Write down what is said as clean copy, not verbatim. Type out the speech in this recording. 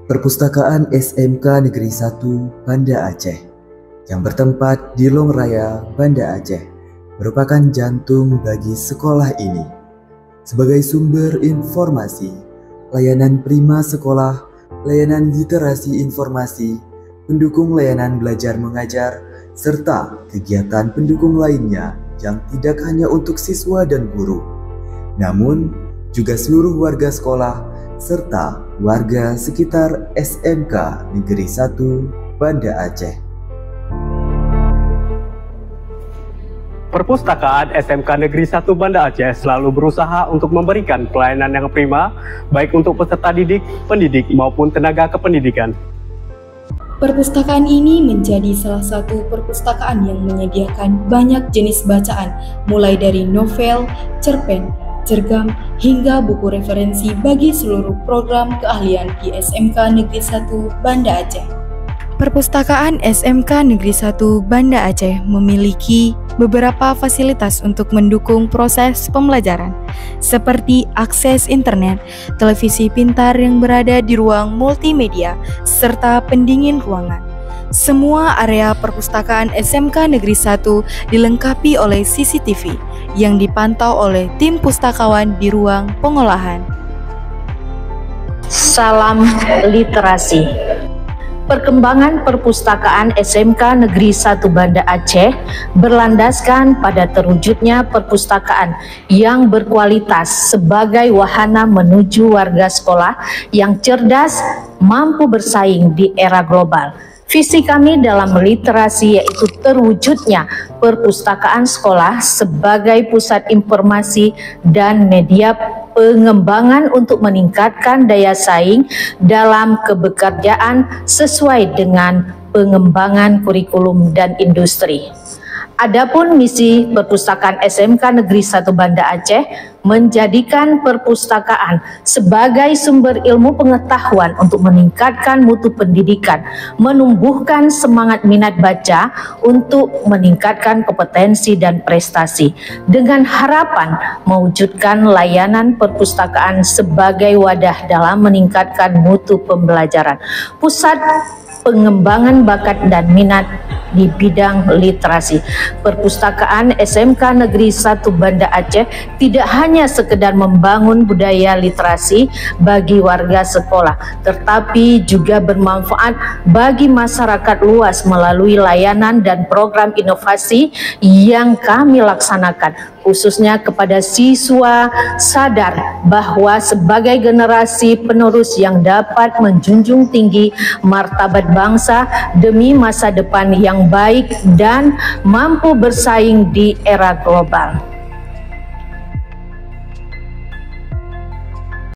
Perpustakaan SMK Negeri 1 Banda Aceh yang bertempat di Longraya, Banda Aceh merupakan jantung bagi sekolah ini. Sebagai sumber informasi, layanan prima sekolah, layanan literasi informasi, pendukung layanan belajar mengajar, serta kegiatan pendukung lainnya yang tidak hanya untuk siswa dan guru, namun juga seluruh warga sekolah serta warga sekitar SMK Negeri 1 Banda Aceh. Perpustakaan SMK Negeri 1 Banda Aceh selalu berusaha untuk memberikan pelayanan yang prima, baik untuk peserta didik, pendidik, maupun tenaga kependidikan. Perpustakaan ini menjadi salah satu perpustakaan yang menyediakan banyak jenis bacaan, mulai dari novel, cerpen, cergam, hingga buku referensi bagi seluruh program keahlian di SMK Negeri 1 Banda Aceh. Perpustakaan SMK Negeri 1 Banda Aceh memiliki beberapa fasilitas untuk mendukung proses pembelajaran, seperti akses internet, televisi pintar yang berada di ruang multimedia, serta pendingin ruangan. Semua area perpustakaan SMK Negeri 1 dilengkapi oleh CCTV yang dipantau oleh tim pustakawan di ruang pengolahan. Salam literasi. Perkembangan perpustakaan SMK Negeri 1 Banda Aceh berlandaskan pada terwujudnya perpustakaan yang berkualitas sebagai wahana menuju warga sekolah yang cerdas, mampu bersaing di era global. Visi kami dalam literasi yaitu terwujudnya perpustakaan sekolah sebagai pusat informasi dan media pengembangan untuk meningkatkan daya saing dalam kebekerjaan sesuai dengan pengembangan kurikulum dan industri. Adapun misi perpustakaan SMK Negeri 1 Banda Aceh menjadikan perpustakaan sebagai sumber ilmu pengetahuan untuk meningkatkan mutu pendidikan, menumbuhkan semangat minat baca untuk meningkatkan kompetensi dan prestasi, dengan harapan mewujudkan layanan perpustakaan sebagai wadah dalam meningkatkan mutu pembelajaran, pusat pengembangan bakat dan minat di bidang literasi. Perpustakaan SMK Negeri 1 Banda Aceh tidak hanya sekedar membangun budaya literasi bagi warga sekolah, tetapi juga bermanfaat bagi masyarakat luas melalui layanan dan program inovasi yang kami laksanakan, khususnya kepada siswa sadar bahwa sebagai generasi penerus yang dapat menjunjung tinggi martabat bangsa demi masa depan yang baik dan mampu bersaing di era global.